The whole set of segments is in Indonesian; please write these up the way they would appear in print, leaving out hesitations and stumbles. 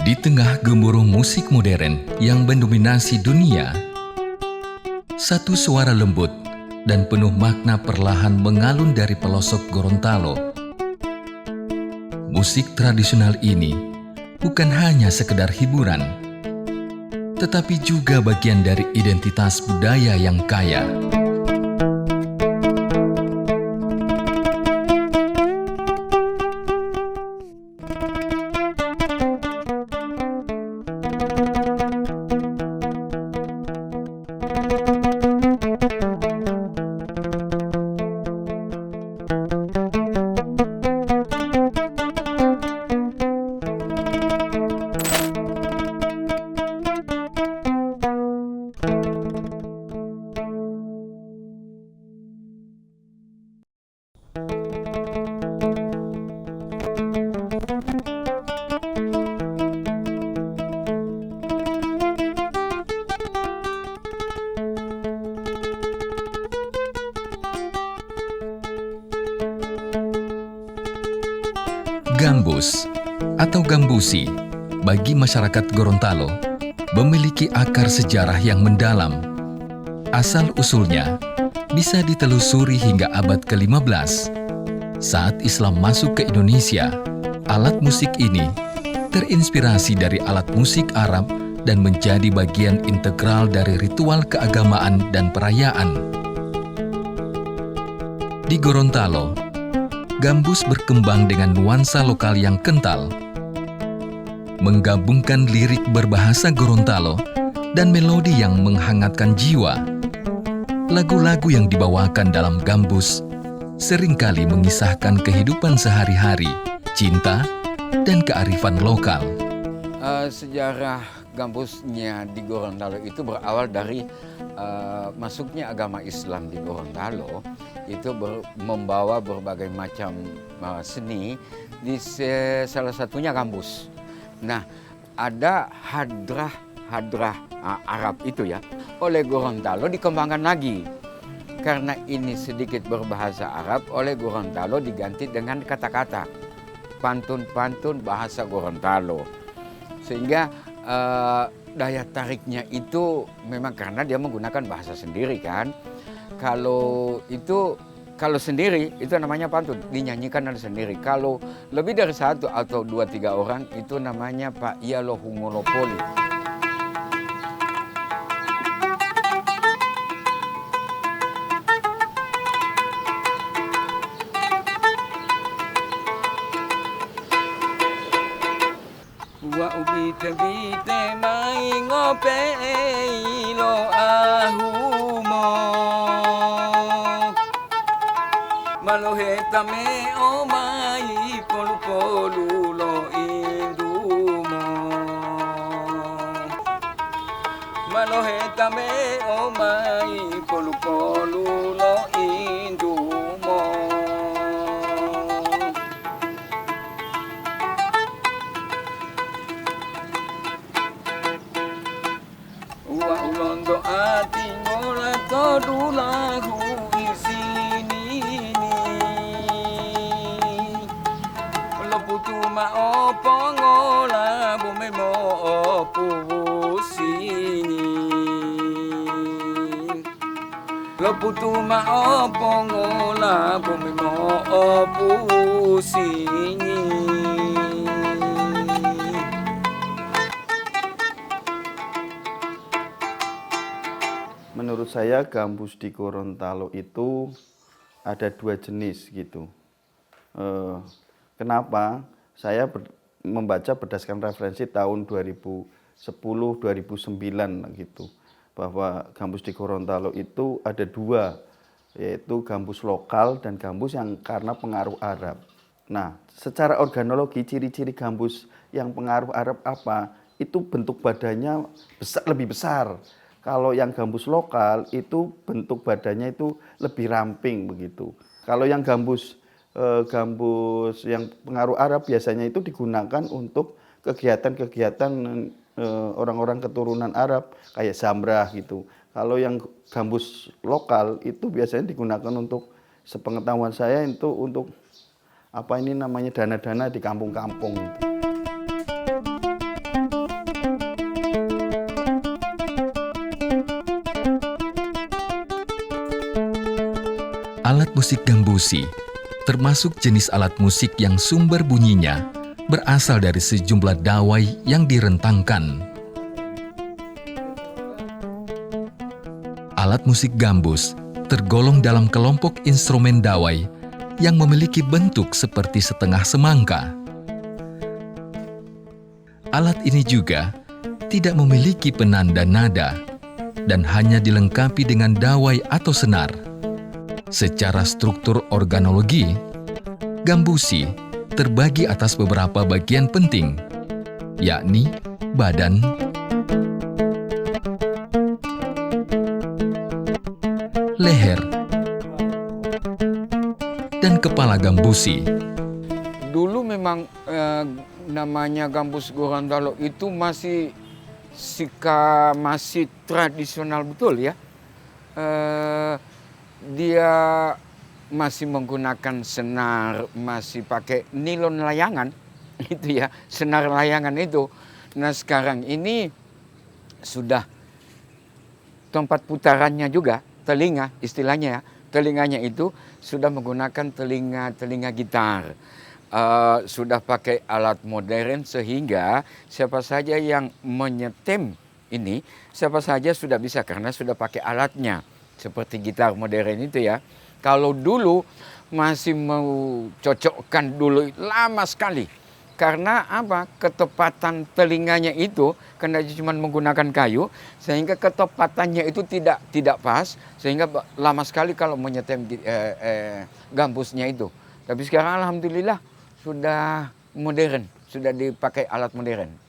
Di tengah gemuruh musik modern yang mendominasi dunia, satu suara lembut dan penuh makna perlahan mengalun dari pelosok Gorontalo. Musik tradisional ini bukan hanya sekedar hiburan, tetapi juga bagian dari identitas budaya yang kaya. Gambus atau Gambusi bagi masyarakat Gorontalo memiliki akar sejarah yang mendalam. Asal-usulnya bisa ditelusuri hingga abad ke-15. Saat Islam masuk ke Indonesia, alat musik ini terinspirasi dari alat musik Arab dan menjadi bagian integral dari ritual keagamaan dan perayaan. Di Gorontalo, gambus berkembang dengan nuansa lokal yang kental, menggabungkan lirik berbahasa Gorontalo dan melodi yang menghangatkan jiwa. Lagu-lagu yang dibawakan dalam gambus seringkali mengisahkan kehidupan sehari-hari, cinta, dan kearifan lokal. Sejarah gambusnya di Gorontalo itu berawal dari masuknya agama Islam di Gorontalo. Itu membawa berbagai macam seni, salah satunya gambus. Nah, ada hadrah Arab itu ya, oleh Gorontalo dikembangkan lagi. Karena ini sedikit berbahasa Arab, oleh Gorontalo diganti dengan kata-kata pantun-pantun bahasa Gorontalo. Sehingga daya tariknya itu memang karena dia menggunakan bahasa sendiri kan. Kalau sendiri itu namanya pantun, dinyanyikan dari sendiri. Kalau lebih dari satu atau 2-3 orang itu namanya Pak Ialohungolopoli. Wa ubite mai ngope lo ahumo maloheta me omai polu lo indumo maloheta me omai polu lo indumo. Wa ulondo ati ngola todu lagu isini lo putu ma opo ngola bome mo opo sini lo putu ma opo ngola bome mo opo sini. Menurut saya gambus di Gorontalo itu ada 2 jenis gitu. Kenapa? Saya membaca berdasarkan referensi tahun 2010-2009 gitu. Bahwa gambus di Gorontalo itu ada 2, yaitu gambus lokal dan gambus yang karena pengaruh Arab. Nah, secara organologi ciri-ciri gambus yang pengaruh Arab apa? Itu bentuk badannya lebih besar. Kalau yang gambus lokal itu bentuk badannya itu lebih ramping begitu. Kalau yang gambus yang pengaruh Arab biasanya itu digunakan untuk kegiatan-kegiatan orang-orang keturunan Arab kayak zamrah gitu. Kalau yang gambus lokal itu biasanya digunakan untuk, sepengetahuan saya, itu untuk dana-dana di kampung-kampung gitu. Alat musik gambusi termasuk jenis alat musik yang sumber bunyinya berasal dari sejumlah dawai yang direntangkan. Alat musik gambus tergolong dalam kelompok instrumen dawai yang memiliki bentuk seperti setengah semangka. Alat ini juga tidak memiliki penanda nada dan hanya dilengkapi dengan dawai atau senar. Secara struktur organologi, gambusi terbagi atas beberapa bagian penting, yakni badan, leher, dan kepala gambusi. Dulu memang namanya gambus Gorontalo itu masih masih tradisional betul ya. Dia masih menggunakan senar, masih pakai nilon layangan itu ya, senar layangan itu. Nah sekarang ini sudah tempat putarannya juga, telinga istilahnya ya, telinganya itu sudah menggunakan telinga gitar. Sudah pakai alat modern sehingga siapa saja yang menyetem ini, siapa saja sudah bisa karena sudah pakai alatnya. Seperti gitar modern itu ya. Kalau dulu masih mau cocokkan dulu lama sekali. Karena apa? Ketepatan telinganya itu karena dia cuma menggunakan kayu sehingga ketepatannya itu tidak pas sehingga lama sekali kalau menyetem gambusnya itu. Tapi sekarang alhamdulillah sudah modern, sudah dipakai alat modern.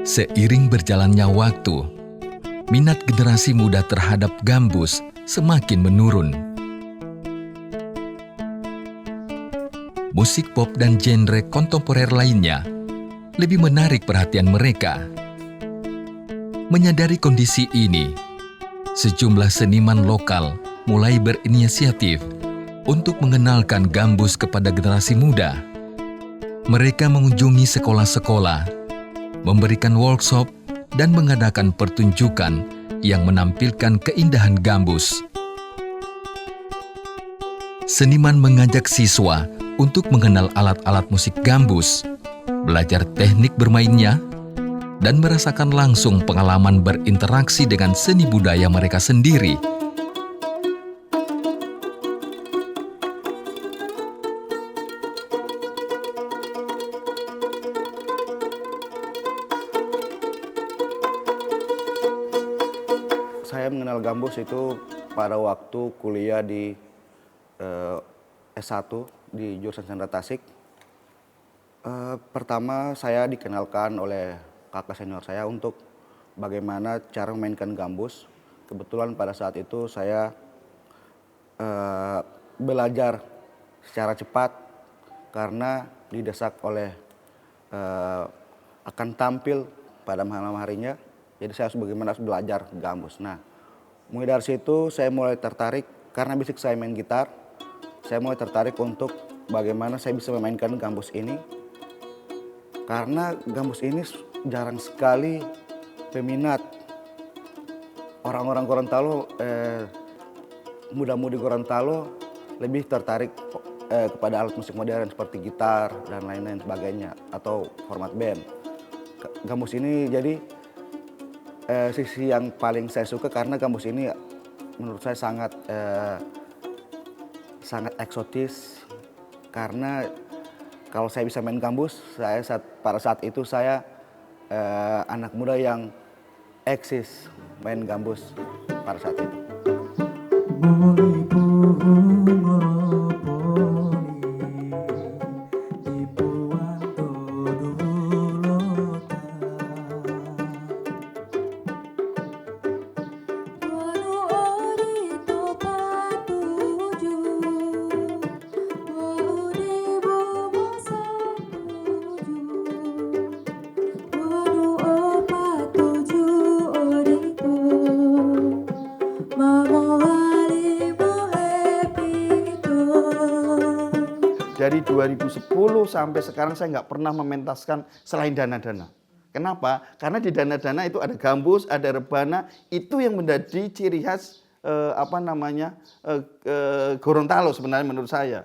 Seiring berjalannya waktu, minat generasi muda terhadap gambus semakin menurun. Musik pop dan genre kontemporer lainnya lebih menarik perhatian mereka. Menyadari kondisi ini, sejumlah seniman lokal mulai berinisiatif untuk mengenalkan gambus kepada generasi muda. Mereka mengunjungi sekolah-sekolah, memberikan workshop, dan mengadakan pertunjukan yang menampilkan keindahan gambus. Seniman mengajak siswa untuk mengenal alat-alat musik gambus, belajar teknik bermainnya, dan merasakan langsung pengalaman berinteraksi dengan seni budaya mereka sendiri. Saya mengenal gambus itu pada waktu kuliah di S1 di jurusan Sastra Tasik. Pertama saya dikenalkan oleh kakak senior saya untuk bagaimana cara memainkan gambus. Kebetulan pada saat itu saya belajar secara cepat karena didesak oleh akan tampil pada malam harinya. Jadi saya harus belajar gambus. Nah, mulai dari situ saya mulai tertarik karena basic saya main gitar. Saya mulai tertarik untuk bagaimana saya bisa memainkan gambus ini. Karena gambus ini jarang sekali peminat. Orang-orang Gorontalo, muda-mudi Gorontalo lebih tertarik kepada alat musik modern seperti gitar dan lain-lain sebagainya atau format band. Gambus ini jadi sisi yang paling saya suka karena gambus ini menurut saya sangat eksotis. Karena kalau saya bisa main gambus, pada saat itu saya anak muda yang eksis main gambus pada saat itu. 2010 sampai sekarang saya nggak pernah mementaskan selain dana-dana. Kenapa? Karena di dana-dana itu ada gambus, ada rebana, itu yang menjadi ciri khas Gorontalo sebenarnya menurut saya.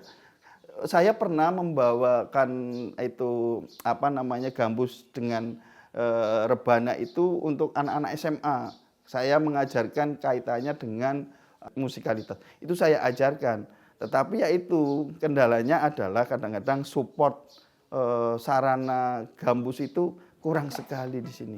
Saya pernah membawakan itu gambus dengan rebana itu untuk anak-anak SMA. Saya mengajarkan kaitannya dengan musikalitas. Itu saya ajarkan. Tetapi ya itu kendalanya adalah kadang-kadang support sarana gambus itu kurang sekali di sini.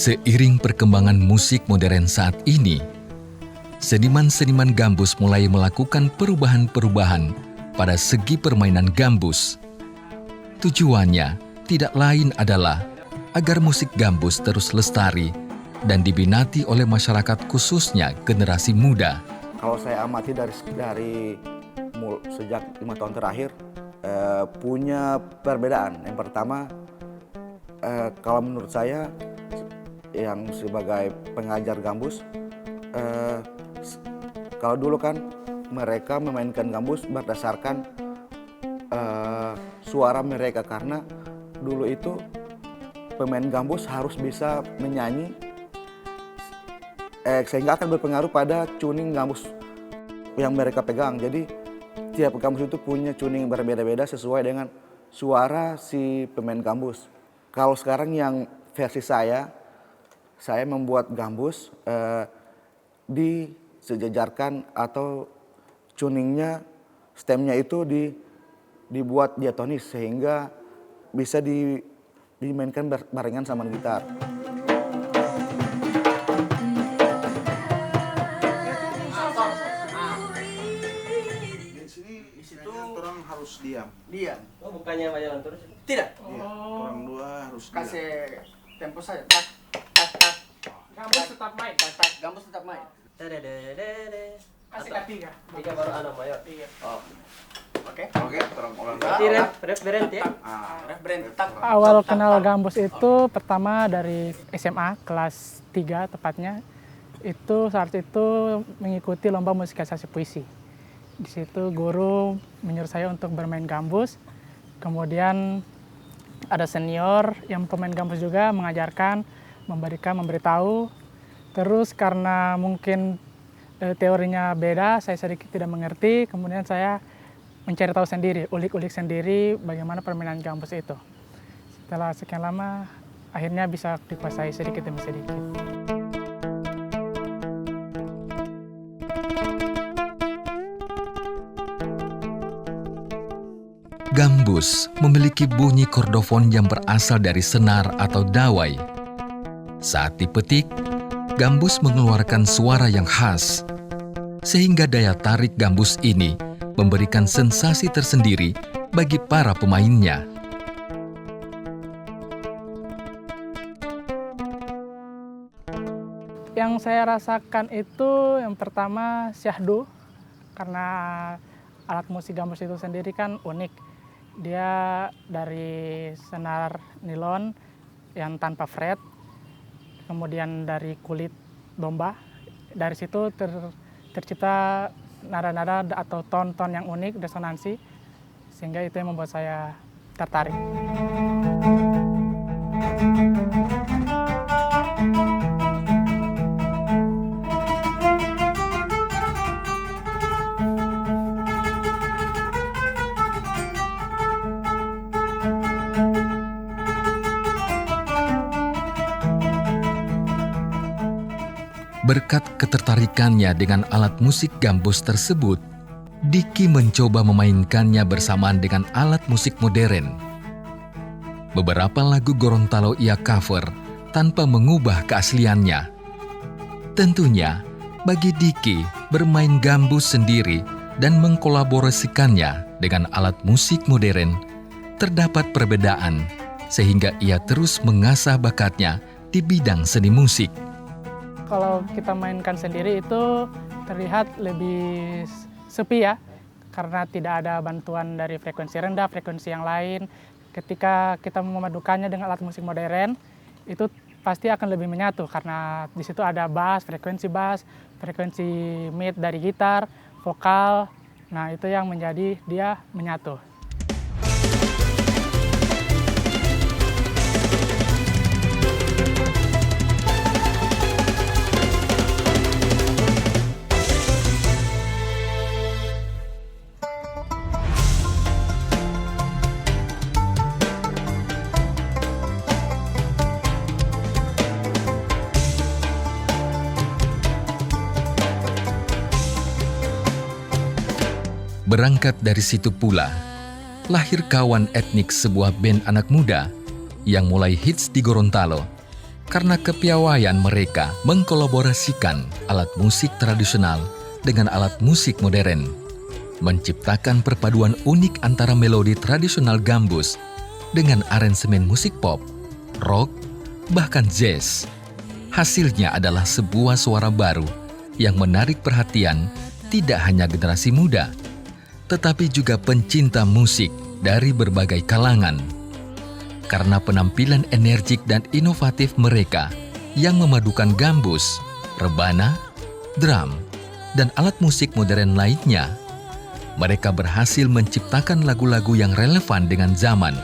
Seiring perkembangan musik modern saat ini, seniman-seniman gambus mulai melakukan perubahan-perubahan pada segi permainan gambus. Tujuannya tidak lain adalah agar musik gambus terus lestari dan diminati oleh masyarakat khususnya generasi muda. Kalau saya amati sejak 5 tahun terakhir, punya perbedaan. Yang pertama, kalau menurut saya, yang sebagai pengajar gambus, kalau dulu kan mereka memainkan gambus berdasarkan suara mereka, karena dulu itu pemain gambus harus bisa menyanyi sehingga akan berpengaruh pada tuning gambus yang mereka pegang. Jadi tiap gambus itu punya tuning berbeda-beda sesuai dengan suara si pemain gambus. Kalau sekarang yang versi saya membuat gambus disejajarkan atau tuningnya, stemnya itu dibuat diatonis sehingga bisa dimainkan barengan sama gitar. Di situ orang harus diam. Oh, bukannya majalah terus? Tidak. Iya, orang dua harus diam. Kasih tempo saja. Tak, tak, tak. Gambus tetap main. Tak, tak. Gambus tetap main. Kasih ketiga. Tiga baru anak mayor. Iya. Oh. Oke. Oke, orang ulang. Berarti ref berhenti ya? Referent tak. Awal kenal gambus itu pertama dari SMA kelas 3 tepatnya. Saat itu mengikuti lomba musikalisasi puisi. Di situ guru menyuruh saya untuk bermain gambus. Kemudian ada senior yang pemain gambus juga mengajarkan, memberitahu. Terus karena mungkin teorinya beda, saya sedikit tidak mengerti. Kemudian saya mencari tahu sendiri, ulik-ulik sendiri bagaimana permainan gambus itu. Setelah sekian lama, akhirnya bisa dikuasai sedikit demi sedikit. Gambus memiliki bunyi kordofon yang berasal dari senar atau dawai. Saat dipetik, gambus mengeluarkan suara yang khas, sehingga daya tarik gambus ini memberikan sensasi tersendiri bagi para pemainnya. Yang saya rasakan itu yang pertama syahdu, karena alat musik gambus itu sendiri kan unik. Dia dari senar nilon yang tanpa fret, kemudian dari kulit domba. Dari situ tercipta nada-nada atau ton-ton yang unik, resonansi, sehingga itu yang membuat saya tertarik. Berkat ketertarikannya dengan alat musik gambus tersebut, Diki mencoba memainkannya bersamaan dengan alat musik modern. Beberapa lagu Gorontalo ia cover tanpa mengubah keasliannya. Tentunya, bagi Diki, bermain gambus sendiri dan mengkolaborasikannya dengan alat musik modern terdapat perbedaan, sehingga ia terus mengasah bakatnya di bidang seni musik. Kalau kita mainkan sendiri itu terlihat lebih sepi ya, karena tidak ada bantuan dari frekuensi rendah, frekuensi yang lain. Ketika kita memadukannya dengan alat musik modern, itu pasti akan lebih menyatu karena di situ ada bass, frekuensi mid dari gitar, vokal. Nah, itu yang menjadi dia menyatu. Berangkat dari situ pula, lahir Kawan Etnik, sebuah band anak muda yang mulai hits di Gorontalo karena kepiawaian mereka mengkolaborasikan alat musik tradisional dengan alat musik modern, menciptakan perpaduan unik antara melodi tradisional gambus dengan aransemen musik pop, rock, bahkan jazz. Hasilnya adalah sebuah suara baru yang menarik perhatian tidak hanya generasi muda, tetapi juga pencinta musik dari berbagai kalangan. Karena penampilan energik dan inovatif mereka yang memadukan gambus, rebana, drum, dan alat musik modern lainnya, mereka berhasil menciptakan lagu-lagu yang relevan dengan zaman,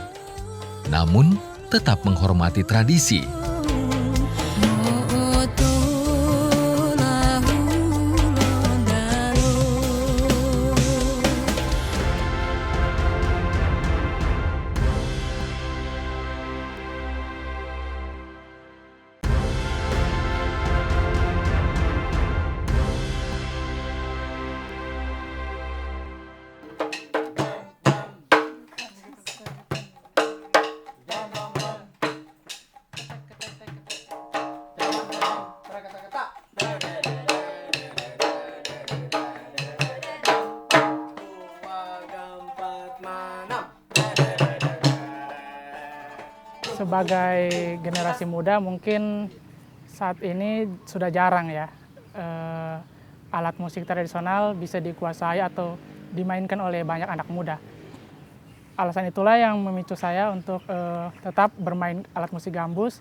namun tetap menghormati tradisi. Sebagai generasi muda mungkin saat ini sudah jarang ya alat musik tradisional bisa dikuasai atau dimainkan oleh banyak anak muda. Alasan itulah yang memicu saya untuk tetap bermain alat musik gambus,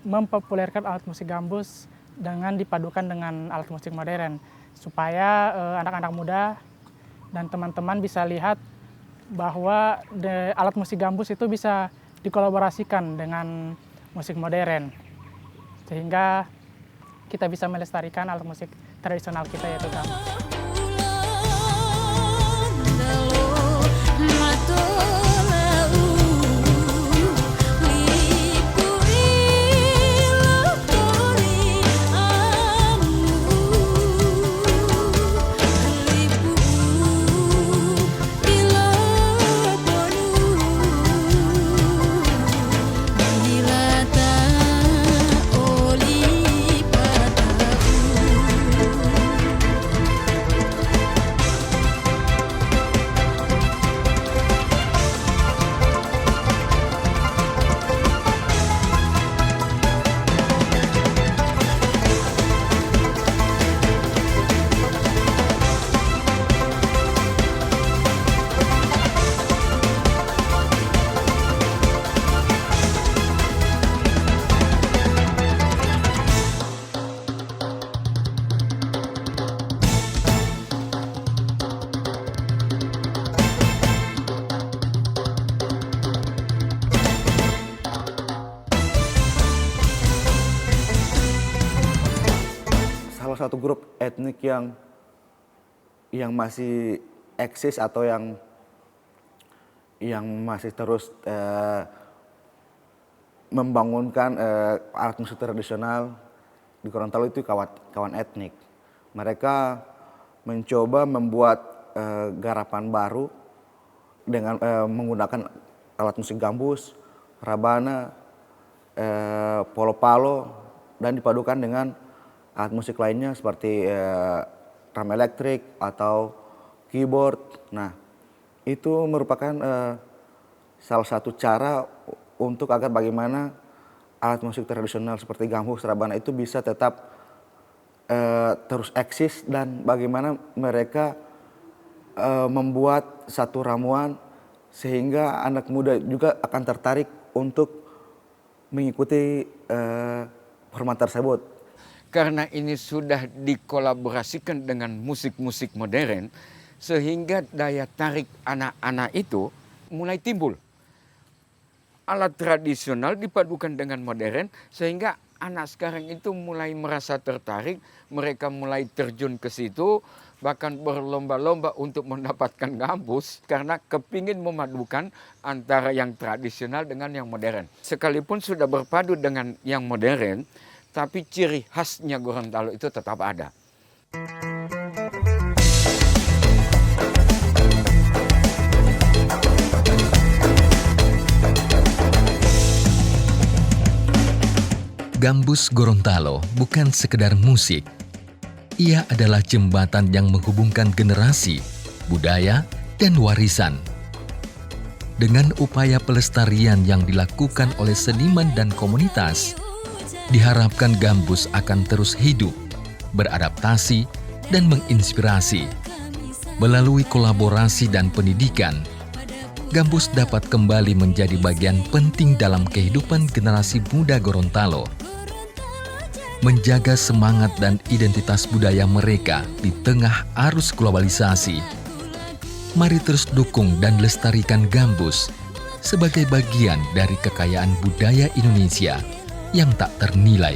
mempopulerkan alat musik gambus dengan dipadukan dengan alat musik modern, supaya anak-anak muda dan teman-teman bisa lihat bahwa alat musik gambus itu bisa dikolaborasikan dengan musik modern, sehingga kita bisa melestarikan alat musik tradisional kita yaitu gambus. Salah satu grup etnik yang masih eksis atau yang masih terus membangunkan alat musik tradisional di Gorontalo itu kawan etnik. Mereka mencoba membuat garapan baru dengan menggunakan alat musik gambus, rabana, polo-palo, dan dipadukan dengan alat musik lainnya seperti drum elektrik atau keyboard. Nah, itu merupakan salah satu cara untuk agar bagaimana alat musik tradisional seperti gambus, rabana itu bisa tetap terus eksis, dan bagaimana mereka membuat satu ramuan sehingga anak muda juga akan tertarik untuk mengikuti performa tersebut. Karena ini sudah dikolaborasikan dengan musik-musik modern, sehingga daya tarik anak-anak itu mulai timbul. Alat tradisional dipadukan dengan modern, sehingga anak sekarang itu mulai merasa tertarik, mereka mulai terjun ke situ, bahkan berlomba-lomba untuk mendapatkan gambus, karena kepingin memadukan antara yang tradisional dengan yang modern. Sekalipun sudah berpadu dengan yang modern, tapi ciri khasnya Gorontalo itu tetap ada. Gambus Gorontalo bukan sekedar musik. Ia adalah jembatan yang menghubungkan generasi, budaya, dan warisan. Dengan upaya pelestarian yang dilakukan oleh seniman dan komunitas, diharapkan gambus akan terus hidup, beradaptasi, dan menginspirasi. Melalui kolaborasi dan pendidikan, gambus dapat kembali menjadi bagian penting dalam kehidupan generasi muda Gorontalo. Menjaga semangat dan identitas budaya mereka di tengah arus globalisasi. Mari terus dukung dan lestarikan gambus sebagai bagian dari kekayaan budaya Indonesia yang tak ternilai.